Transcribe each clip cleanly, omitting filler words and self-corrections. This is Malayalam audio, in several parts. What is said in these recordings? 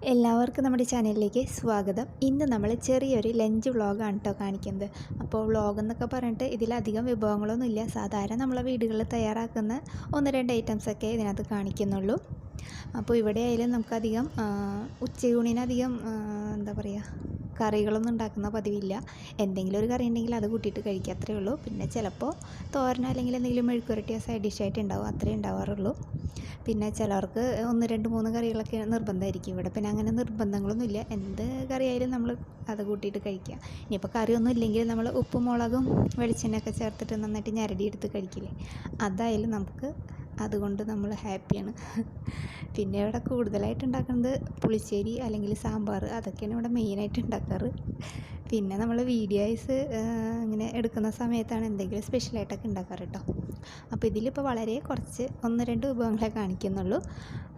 എല്ലാവർക്കും നമ്മുടെ ചാനലിലേക്ക് സ്വാഗതം. ഇന്ന് നമ്മൾ ചെറിയൊരു ലഞ്ച് വ്ളോഗാണ് കേട്ടോ കാണിക്കുന്നത്. അപ്പോൾ വ്ളോഗ് എന്നൊക്കെ പറഞ്ഞിട്ട് ഇതിലധികം വിഭവങ്ങളൊന്നുമില്ല. സാധാരണ നമ്മളെ വീടുകളിൽ തയ്യാറാക്കുന്ന 1-2 ഐറ്റംസൊക്കെ ഇതിനകത്ത് കാണിക്കുന്നുള്ളൂ. അപ്പോൾ ഇവിടെ ആയാലും നമുക്കധികം ഉച്ചയൂണിനധികം എന്താ പറയുക, കറികളൊന്നും ഉണ്ടാക്കുന്ന പതിവില്ല. എന്തെങ്കിലും ഒരു കറി ഉണ്ടെങ്കിൽ അത് കൂട്ടിയിട്ട് കഴിക്കുക, അത്രയേ ഉള്ളൂ. പിന്നെ ചിലപ്പോൾ തോരനോ അല്ലെങ്കിൽ എന്തെങ്കിലും മെഴുക്കുരട്ടിയോ സൈഡ് ഡിഷായിട്ട് ഉണ്ടാവും, അത്രയേ ഉണ്ടാവാറുള്ളൂ. പിന്നെ ചിലർക്ക് 1, 2, 3 കറികളൊക്കെ നിർബന്ധമായിരിക്കും. ഇവിടെ പിന്നെ അങ്ങനെ നിർബന്ധങ്ങളൊന്നുമില്ല. എന്ത് കറിയായാലും നമ്മൾ അത് കൂട്ടിയിട്ട് കഴിക്കുക. ഇനിയിപ്പോൾ കറിയൊന്നും ഇല്ലെങ്കിൽ നമ്മൾ ഉപ്പും മുളകും വെളിച്ചെണ്ണയൊക്കെ ചേർത്തിട്ട് നന്നായിട്ട് ഞരടിയെടുത്ത് കഴിക്കില്ലേ, അതായാലും നമുക്ക് അതുകൊണ്ട് നമ്മൾ ഹാപ്പിയാണ്. പിന്നെ ഇവിടെ കൂടുതലായിട്ട് ഉണ്ടാക്കുന്നത് പുളിശ്ശേരി അല്ലെങ്കിൽ സാമ്പാർ, അതൊക്കെയാണ് ഇവിടെ മെയിനായിട്ട് ഉണ്ടാക്കാറ്. പിന്നെ നമ്മൾ വീഡിയോസ് ഇങ്ങനെ എടുക്കുന്ന സമയത്താണ് എന്തെങ്കിലും സ്പെഷ്യലായിട്ടൊക്കെ ഉണ്ടാക്കാറ് കേട്ടോ. അപ്പോൾ ഇതിലിപ്പോൾ വളരെ കുറച്ച് 1-2 വിഭവങ്ങളെ കാണിക്കുന്നുള്ളൂ.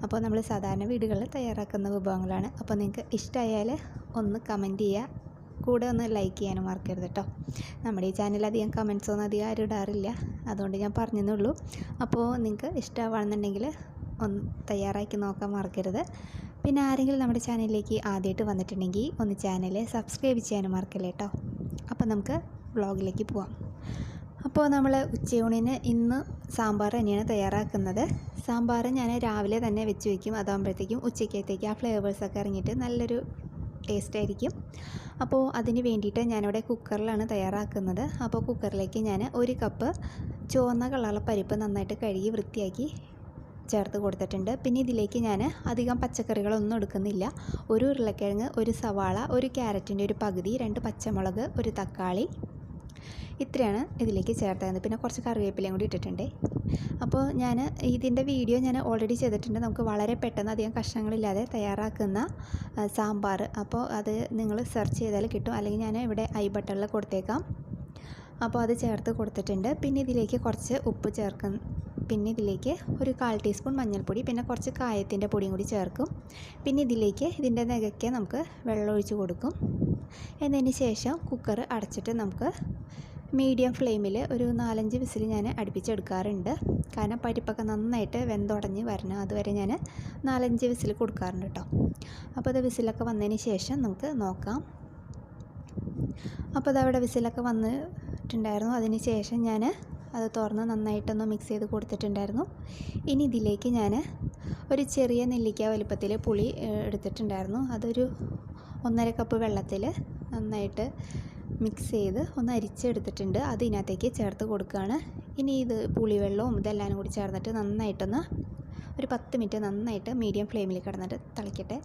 അപ്പോൾ നമ്മൾ സാധാരണ വീടുകളിൽ തയ്യാറാക്കുന്ന വിഭവങ്ങളാണ്. അപ്പോൾ നിങ്ങൾക്ക് ഇഷ്ടമായാൽ ഒന്ന് കമൻറ്റ് ചെയ്യുക, കൂടെ ഒന്ന് ലൈക്ക് ചെയ്യാനും മറക്കരുത് കേട്ടോ. നമ്മുടെ ഈ ചാനൽ അധികം കമൻസൊന്നും അധികം ആരും ഇടാറില്ല, അതുകൊണ്ട് ഞാൻ പറഞ്ഞെന്നുള്ളൂ. അപ്പോൾ നിങ്ങൾക്ക് ഇഷ്ടമാണെന്നുണ്ടെങ്കിൽ ഒന്ന് തയ്യാറാക്കി നോക്കാൻ മറക്കരുത്. പിന്നെ ആരെങ്കിലും നമ്മുടെ ചാനലിലേക്ക് ആദ്യമായിട്ട് വന്നിട്ടുണ്ടെങ്കിൽ ഒന്ന് ചാനൽ സബ്സ്ക്രൈബ് ചെയ്യാനും മറക്കല്ലേ കേട്ടോ. അപ്പോൾ നമുക്ക് വ്ളോഗിലേക്ക് പോവാം. അപ്പോൾ നമ്മൾ ഉച്ചയൂണിന് ഇന്ന് സാമ്പാർ തന്നെയാണ് തയ്യാറാക്കുന്നത്. സാമ്പാർ ഞാൻ രാവിലെ തന്നെ വെച്ച് വയ്ക്കും, അതാകുമ്പോഴത്തേക്കും ഉച്ചയ്ക്കത്തേക്ക് ആ ഫ്ലേവേഴ്സൊക്കെ ഇറങ്ങിയിട്ട് നല്ലൊരു ടേസ്റ്റ് ആയിരിക്കും. അപ്പോൾ അതിന് വേണ്ടിയിട്ട് ഞാനിവിടെ കുക്കറിലാണ് തയ്യാറാക്കുന്നത്. അപ്പോൾ കുക്കറിലേക്ക് ഞാൻ 1 കപ്പ് ചുവന്ന കളറുള്ള പരിപ്പ് നന്നായിട്ട് കഴുകി വൃത്തിയാക്കി ചേർത്ത് കൊടുത്തിട്ടുണ്ട്. പിന്നെ ഇതിലേക്ക് ഞാൻ അധികം പച്ചക്കറികളൊന്നും എടുക്കുന്നില്ല. 1 ഉരുളക്കിഴങ്ങ്, 1 സവാള, 1 ക്യാരറ്റിൻ്റെ ഒരു പകുതി, 2 പച്ചമുളക്, 1 തക്കാളി, ഇത്രയാണ് ഇതിലേക്ക് ചേർത്തത്. പിന്നെ കുറച്ച് കറിവേപ്പിലയും കൂടി ഇട്ടിട്ടുണ്ട്. അപ്പോൾ ഞാൻ ഇതിൻ്റെ വീഡിയോ ഞാൻ ഓൾറെഡി ചെയ്തിട്ടുണ്ട്, നമുക്ക് വളരെ പെട്ടെന്ന് അധികം കഷ്ണങ്ങളില്ലാതെ തയ്യാറാക്കുന്ന സാമ്പാർ. അപ്പോൾ അത് നിങ്ങൾ സെർച്ച് ചെയ്താൽ കിട്ടും, അല്ലെങ്കിൽ ഞാൻ ഇവിടെ ഐ ബട്ടണിൽ കൊടുത്തേക്കാം. അപ്പോൾ അത് ചേർത്ത് കൊടുത്തിട്ടുണ്ട്. പിന്നെ ഇതിലേക്ക് കുറച്ച് ഉപ്പ് ചേർക്കും. പിന്നെ ഇതിലേക്ക് ഒരു 1/4 ടീസ്പൂൺ മഞ്ഞൾപ്പൊടി, പിന്നെ കുറച്ച് കായത്തിൻ്റെ പൊടിയും കൂടി ചേർക്കും. പിന്നെ ഇതിലേക്ക് ഇതിൻ്റെ നികയ്ക്ക് നമുക്ക് വെള്ളം ഒഴിച്ച് കൊടുക്കും. എന്നതിന് ശേഷം കുക്കർ അടച്ചിട്ട് നമുക്ക് മീഡിയം ഫ്ലെയിമിൽ ഒരു 4-5 വിസിൽ ഞാൻ അടുപ്പിച്ചെടുക്കാറുണ്ട്. കാരണം പരിപ്പൊക്കെ നന്നായിട്ട് വെന്തുടഞ്ഞ് വരണം, അതുവരെ ഞാൻ 4-5 വിസിൽ കൊടുക്കാറുണ്ട് കേട്ടോ. അപ്പോൾ അത് വിസിലൊക്കെ വന്നതിന് ശേഷം നമുക്ക് നോക്കാം. അപ്പോൾ അതവിടെ വിസിലൊക്കെ വന്നിട്ടുണ്ടായിരുന്നു. അതിന് ശേഷം ഞാൻ അത് തുറന്ന് നന്നായിട്ടൊന്ന് മിക്സ് ചെയ്ത് കൊടുത്തിട്ടുണ്ടായിരുന്നു. ഇനി ഇതിലേക്ക് ഞാൻ ഒരു ചെറിയ നെല്ലിക്ക വലുപ്പത്തിൽ പുളി എടുത്തിട്ടുണ്ടായിരുന്നു. അതൊരു 1.5 കപ്പ് വെള്ളത്തിൽ നന്നായിട്ട് മിക്സ് ചെയ്ത് ഒന്ന് അരിച്ചെടുത്തിട്ടുണ്ട്. അത് ഇതിനകത്തേക്ക് ചേർത്ത് കൊടുക്കുകയാണ്. ഇനി ഇത് പുളിവെള്ളവും ഇതെല്ലാം കൂടി ചേർന്നിട്ട് നന്നായിട്ടൊന്ന് ഒരു 10 മിനിറ്റ് നന്നായിട്ട് മീഡിയം ഫ്ലെയിമിൽ കിടന്നിട്ട് തിളയ്ക്കട്ടെ.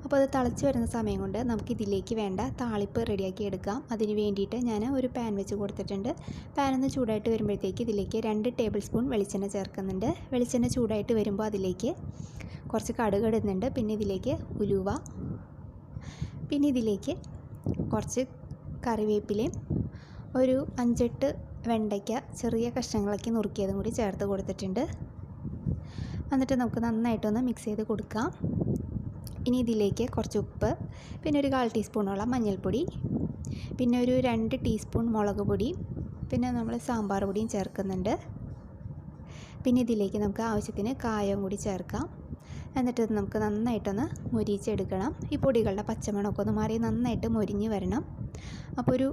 അപ്പോൾ അത് തിളച്ച് വരുന്ന സമയം കൊണ്ട് നമുക്കിതിലേക്ക് വേണ്ട താളിപ്പ് റെഡിയാക്കി എടുക്കാം. അതിന് വേണ്ടിയിട്ട് ഞാൻ ഒരു പാൻ വെച്ച് കൊടുത്തിട്ടുണ്ട്. പാനൊന്ന് ചൂടായിട്ട് വരുമ്പോഴത്തേക്ക് ഇതിലേക്ക് 2 ടേബിൾ സ്പൂൺ വെളിച്ചെണ്ണ ചേർക്കുന്നുണ്ട്. വെളിച്ചെണ്ണ ചൂടായിട്ട് വരുമ്പോൾ അതിലേക്ക് കുറച്ച് കടുക് ഇടുന്നുണ്ട്. പിന്നെ ഇതിലേക്ക് ഉലുവ, പിന്നെ ഇതിലേക്ക് കുറച്ച് കറിവേപ്പിലയും ഒരു 5-8 വെണ്ടയ്ക്ക ചെറിയ കഷ്ണങ്ങളാക്കി നുറുക്കിയതും കൂടി ചേർത്ത് കൊടുത്തിട്ടുണ്ട്. എന്നിട്ട് നമുക്ക് നന്നായിട്ടൊന്ന് മിക്സ് ചെയ്ത് കൊടുക്കാം. ഇനി ഇതിലേക്ക് കുറച്ച് ഉപ്പ്, പിന്നെ ഒരു 1/4 ടീസ്പൂണോളം മഞ്ഞൾപ്പൊടി, പിന്നെ ഒരു 2 ടീസ്പൂൺ മുളക് പൊടി, പിന്നെ നമ്മൾ സാമ്പാർ പൊടിയും ചേർക്കുന്നുണ്ട്. പിന്നെ ഇതിലേക്ക് നമുക്ക് ആവശ്യത്തിന് കായവും കൂടി ചേർക്കാം. എന്നിട്ട് നമുക്ക് നന്നായിട്ടൊന്ന് മൊരിച്ചെടുക്കണം. ഈ പൊടികളുടെ പച്ചമണമൊക്കെ ഒന്ന് മാറി നന്നായിട്ട് മൊരിഞ്ഞ് വരണം. അപ്പോൾ ഒരു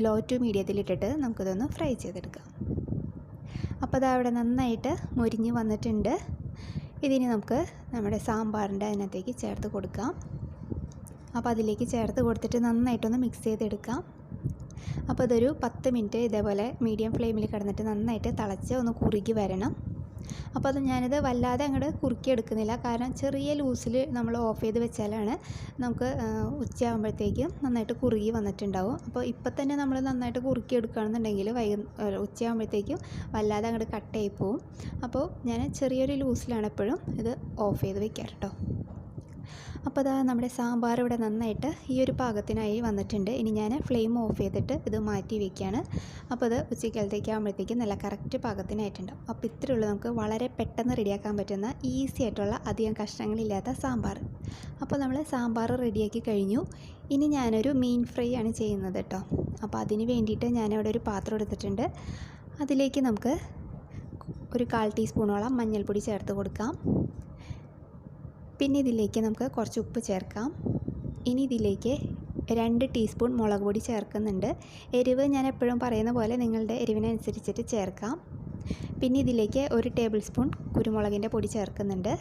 ലോ ടു മീഡിയത്തിലിട്ടിട്ട് നമുക്കിതൊന്ന് ഫ്രൈ ചെയ്തെടുക്കാം. അപ്പോൾ അത് അവിടെ നന്നായിട്ട് മൊരിഞ്ഞ് വന്നിട്ടുണ്ട്. ഇതിന് നമുക്ക് നമ്മുടെ സാമ്പാറിൻ്റെ അതിനകത്തേക്ക് ചേർത്ത് കൊടുക്കാം. അപ്പോൾ അതിലേക്ക് ചേർത്ത് കൊടുത്തിട്ട് നന്നായിട്ടൊന്ന് മിക്സ് ചെയ്തെടുക്കാം. അപ്പോൾ ഇതൊരു 10 മിനിറ്റ് ഇതേപോലെ മീഡിയം ഫ്ലെയിമിൽ കിടന്നിട്ട് നന്നായിട്ട് തിളച്ച് ഒന്ന് കുറുകി വരണം. അപ്പോൾ അത് ഞാനിത് വല്ലാതെ അങ്ങോട്ട് കുറുക്കിയെടുക്കുന്നില്ല, കാരണം ചെറിയ ലൂസിൽ നമ്മൾ ഓഫ് ചെയ്ത് വെച്ചാലാണ് നമുക്ക് ഉച്ചയാകുമ്പോഴത്തേക്കും നന്നായിട്ട് കുറുകി വന്നിട്ടുണ്ടാവും. അപ്പോൾ ഇപ്പം തന്നെ നമ്മൾ നന്നായിട്ട് കുറുക്കിയെടുക്കുകയാണെന്നുണ്ടെങ്കിൽ ഉച്ചയാകുമ്പോഴത്തേക്കും വല്ലാതെ അങ്ങോട്ട് കട്ടായി പോവും. അപ്പോൾ ഞാൻ ചെറിയൊരു ലൂസിലാണ് എപ്പോഴും ഇത് ഓഫ് ചെയ്ത് വെക്കാറ് കേട്ടോ. അപ്പോൾ അതാ നമ്മുടെ സാമ്പാർ ഇവിടെ നന്നായിട്ട് ഈ ഒരു പാകത്തിനായി വന്നിട്ടുണ്ട്. ഇനി ഞാൻ ഫ്ലെയിം ഓഫ് ചെയ്തിട്ട് ഇത് മാറ്റി വയ്ക്കുകയാണ്. അപ്പോൾ അത് ഉച്ചക്കാലത്തേക്ക് ആകുമ്പോഴത്തേക്കും നല്ല കറക്റ്റ് പാകത്തിനായിട്ടുണ്ടാവും. അപ്പോൾ ഇത്രയുള്ളൂ നമുക്ക് വളരെ പെട്ടെന്ന് റെഡിയാക്കാൻ പറ്റുന്ന ഈസി ആയിട്ടുള്ള അധികം കഷ്ണങ്ങളില്ലാത്ത സാമ്പാർ. അപ്പോൾ നമ്മൾ സാമ്പാർ റെഡിയാക്കി കഴിഞ്ഞു. ഇനി ഞാനൊരു മീൻ ഫ്രൈ ആണ് ചെയ്യുന്നത് കേട്ടോ. അപ്പോൾ അതിന് വേണ്ടിയിട്ട് ഞാനിവിടെ ഒരു പാത്രം എടുത്തിട്ടുണ്ട്. അതിലേക്ക് നമുക്ക് ഒരു 1/4 ടീസ്പൂണോളം മഞ്ഞൾപ്പൊടി ചേർത്ത് കൊടുക്കാം. പിന്നെ ഇതിലേക്ക് നമുക്ക് കുറച്ച് ഉപ്പ് ചേർക്കാം. ഇനി ഇതിലേക്ക് 2 ടീസ്പൂൺ മുളക് പൊടി ചേർക്കുന്നുണ്ട്. എരിവ് ഞാൻ എപ്പോഴും പറയുന്ന പോലെ നിങ്ങളുടെ എരിവിനനുസരിച്ചിട്ട് ചേർക്കാം. പിന്നെ ഇതിലേക്ക് 1 ടേബിൾ സ്പൂൺ കുരുമുളകിൻ്റെ പൊടി ചേർക്കുന്നുണ്ട്.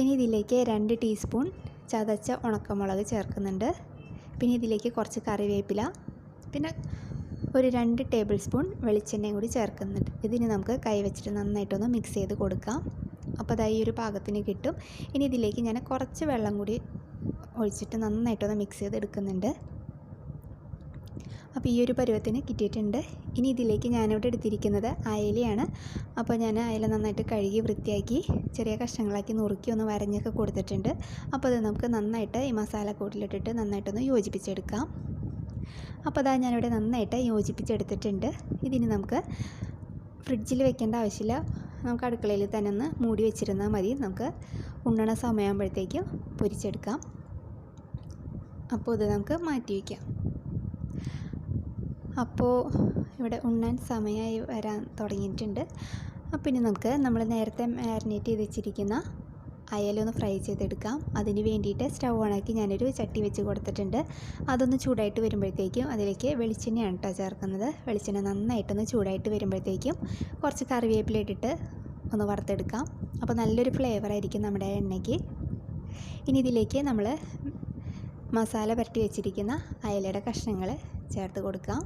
ഇനി ഇതിലേക്ക് 2 ടീസ്പൂൺ ചതച്ച ഉണക്കമുളക് ചേർക്കുന്നുണ്ട്. പിന്നെ ഇതിലേക്ക് കുറച്ച് കറിവേപ്പില, പിന്നെ ഒരു 2 ടേബിൾ സ്പൂൺ വെളിച്ചെണ്ണയും കൂടി ചേർക്കുന്നുണ്ട്. ഇതിന് നമുക്ക് കൈ വെച്ചിട്ട് നന്നായിട്ടൊന്ന് മിക്സ് ചെയ്ത് കൊടുക്കാം. അപ്പോൾ അതായി ഒരു പാകത്തിന് കിട്ടും. ഇനി ഇതിലേക്ക് ഞാൻ കുറച്ച് വെള്ളം കൂടി ഒഴിച്ചിട്ട് നന്നായിട്ടൊന്ന് മിക്സ് ചെയ്തെടുക്കുന്നുണ്ട്. അപ്പോൾ ഈ ഒരു പരുവത്തിന് കിട്ടിയിട്ടുണ്ട്. ഇനി ഇതിലേക്ക് ഞാനിവിടെ എടുത്തിരിക്കുന്നത് അയലയാണ്. അപ്പോൾ ഞാൻ അയല നന്നായിട്ട് കഴുകി വൃത്തിയാക്കി ചെറിയ കഷ്ണങ്ങളാക്കി നുറുക്കി ഒന്ന് വരഞ്ഞൊക്കെ കൊടുത്തിട്ടുണ്ട്. അപ്പോൾ അത് നമുക്ക് നന്നായിട്ട് ഈ മസാലക്കൂട്ടിലിട്ടിട്ട് നന്നായിട്ടൊന്ന് യോജിപ്പിച്ചെടുക്കാം. അപ്പോൾ അതാ ഞാനിവിടെ നന്നായിട്ട് യോജിപ്പിച്ചെടുത്തിട്ടുണ്ട്. ഇതിന് നമുക്ക് ഫ്രിഡ്ജിൽ വെക്കേണ്ട ആവശ്യമില്ല. നമുക്ക് അടുക്കളയിൽ തന്നെ ഒന്ന് മൂടി വെച്ചിരുന്നാൽ മതി. നമുക്ക് ഉണ്ണണ സമയമാകുമ്പോഴത്തേക്കും പൊരിച്ചെടുക്കാം. അപ്പോൾ ഇത് നമുക്ക് മാറ്റി വയ്ക്കാം. അപ്പോൾ ഇവിടെ ഉണ്ണാൻ സമയമായി വരാൻ തുടങ്ങിയിട്ടുണ്ട്. അപ്പോൾ ഇനി നമുക്ക് നമ്മൾ നേരത്തെ മാരിനേറ്റ് ചെയ്ത് വെച്ചിരിക്കുന്ന അയല ഒന്ന് ഫ്രൈ ചെയ്തെടുക്കാം. അതിന് വേണ്ടിയിട്ട് സ്റ്റൗ ഓണാക്കി ഞാനൊരു ചട്ടി വെച്ച് കൊടുത്തിട്ടുണ്ട്. അതൊന്ന് ചൂടായിട്ട് വരുമ്പോഴത്തേക്കും അതിലേക്ക് വെളിച്ചെണ്ണയാണ് കേട്ടോ ചേർക്കുന്നത്. വെളിച്ചെണ്ണ നന്നായിട്ടൊന്ന് ചൂടായിട്ട് വരുമ്പോഴത്തേക്കും കുറച്ച് കറിവേപ്പില ഇട്ടിട്ട് ഒന്ന് വറുത്തെടുക്കാം. അപ്പോൾ നല്ലൊരു ഫ്ലേവറായിരിക്കും നമ്മുടെ എണ്ണയ്ക്ക്. ഇനി ഇതിലേക്ക് നമ്മൾ മസാല പുരട്ടി വെച്ചിരിക്കുന്ന അയലയുടെ കഷ്ണങ്ങൾ ചേർത്ത് കൊടുക്കാം.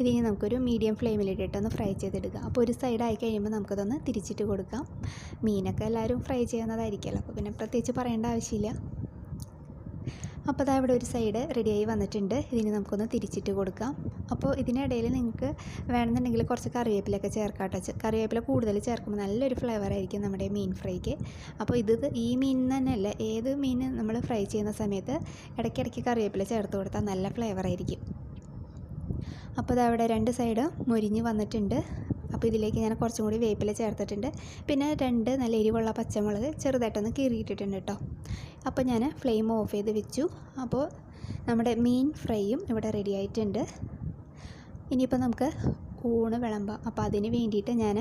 ഇതിനി നമുക്കൊരു മീഡിയം ഫ്ലെയിമിലിട്ടിട്ടൊന്ന് ഫ്രൈ ചെയ്തെടുക്കാം. അപ്പോൾ ഒരു സൈഡായി കഴിയുമ്പോൾ നമുക്കതൊന്ന് തിരിച്ചിട്ട് കൊടുക്കാം. മീനൊക്കെ എല്ലാവരും ഫ്രൈ ചെയ്യുന്നതായിരിക്കുമല്ലോ, അപ്പോൾ പിന്നെ പ്രത്യേകിച്ച് പറയേണ്ട ആവശ്യമില്ല. അപ്പോൾ അതാ ഇവിടെ ഒരു സൈഡ് റെഡിയായി വന്നിട്ടുണ്ട്. ഇതിന് നമുക്കൊന്ന് തിരിച്ചിട്ട് കൊടുക്കാം. അപ്പോൾ ഇതിനിടയിൽ നിങ്ങൾക്ക് വേണമെന്നുണ്ടെങ്കിൽ കുറച്ച് കറിവേപ്പിലൊക്കെ ചേർക്കാം കേട്ടോ. കറിവേപ്പില കൂടുതൽ ചേർക്കുമ്പോൾ നല്ലൊരു ഫ്ലേവറായിരിക്കും നമ്മുടെ മീൻ ഫ്രൈക്ക്. അപ്പോൾ ഈ മീൻ തന്നെയല്ല, ഏത് മീൻ നമ്മൾ ഫ്രൈ ചെയ്യുന്ന സമയത്ത് ഇടയ്ക്കിടയ്ക്ക് കറിവേപ്പില ചേർത്ത് കൊടുത്താൽ നല്ല ഫ്ലേവറായിരിക്കും. അപ്പോൾ ഇത് അവിടെ 2 സൈഡ് മൊരിഞ്ഞ് വന്നിട്ടുണ്ട്. അപ്പോൾ ഇതിലേക്ക് ഞാൻ കുറച്ചും കൂടി വേപ്പില ചേർത്തിട്ടുണ്ട്. പിന്നെ 2 നല്ല എരിവുള്ള പച്ചമുളക് ചെറുതായിട്ടൊന്ന് കീറിയിട്ടിട്ടുണ്ട് കേട്ടോ. അപ്പോൾ ഞാൻ ഫ്ലെയിം ഓഫ് ചെയ്ത് വെച്ചു. അപ്പോൾ നമ്മുടെ മീൻ ഫ്രൈയും ഇവിടെ റെഡി ആയിട്ടുണ്ട്. ഇനിയിപ്പോൾ നമുക്ക് ഊണ് വിളമ്പാം. അപ്പോൾ അതിന് വേണ്ടിയിട്ട് ഞാൻ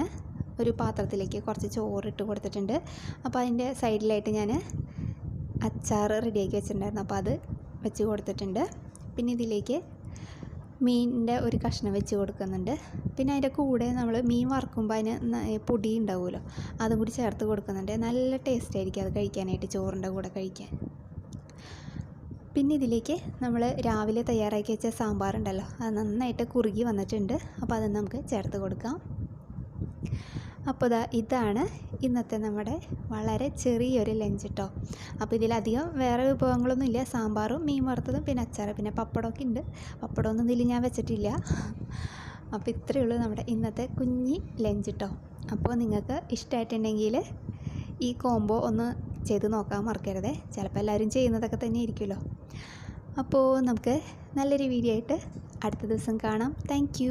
ഒരു പാത്രത്തിലേക്ക് കുറച്ച് ചോറിട്ട് കൊടുത്തിട്ടുണ്ട്. അപ്പോൾ അതിൻ്റെ സൈഡിലായിട്ട് ഞാൻ അച്ചാർ റെഡിയാക്കി വെച്ചിട്ടുണ്ടായിരുന്നു. അപ്പോൾ അത് വെച്ച് കൊടുത്തിട്ടുണ്ട്. പിന്നെ ഇതിലേക്ക് മീനിൻ്റെ ഒരു കഷ്ണം വെച്ച് കൊടുക്കുന്നുണ്ട്. പിന്നെ അതിൻ്റെ കൂടെ നമ്മൾ മീൻ വറുക്കുമ്പോൾ അതിന് പൊടി ഉണ്ടാവുമല്ലോ, അതും കൂടി ചേർത്ത് കൊടുക്കുന്നുണ്ട്. നല്ല ടേസ്റ്റ് ആയിരിക്കും അത് കഴിക്കാനായിട്ട്, ചോറിൻ്റെ കൂടെ കഴിക്കാൻ. പിന്നെ ഇതിലേക്ക് നമ്മൾ രാവിലെ തയ്യാറാക്കി വെച്ച സാമ്പാർ ഉണ്ടല്ലോ, അത് നന്നായിട്ട് കുറുകി വന്നിട്ടുണ്ട്. അപ്പോൾ അത് നമുക്ക് ചേർത്ത് കൊടുക്കാം. അപ്പോൾ ഇതാണ് ഇന്നത്തെ നമ്മുടെ വളരെ ചെറിയൊരു ലഞ്ച് കേട്ടോ. അപ്പോൾ ഇതിലധികം വേറെ വിഭവങ്ങളൊന്നുമില്ല. സാമ്പാറും മീൻ വറുത്തതും പിന്നെ അച്ചാറ് പിന്നെ പപ്പടമൊക്കെ ഉണ്ട്. പപ്പടമൊന്നും ഇതിൽ ഞാൻ വെച്ചിട്ടില്ല. അപ്പോൾ ഇത്രയേ ഉള്ളൂ നമ്മുടെ ഇന്നത്തെ കുഞ്ഞി ലഞ്ച് കേട്ടോ. അപ്പോൾ നിങ്ങൾക്ക് ഇഷ്ടമായിട്ടുണ്ടെങ്കിൽ ഈ കോംബോ ഒന്ന് ചെയ്ത് നോക്കാൻ മറക്കരുത്. ചിലപ്പോൾ എല്ലാവരും ചെയ്യുന്നതൊക്കെ തന്നെ ആയിരിക്കുമല്ലോ. അപ്പോൾ നമുക്ക് നല്ലൊരു വീഡിയോ ആയിട്ട് അടുത്ത ദിവസം കാണാം. താങ്ക്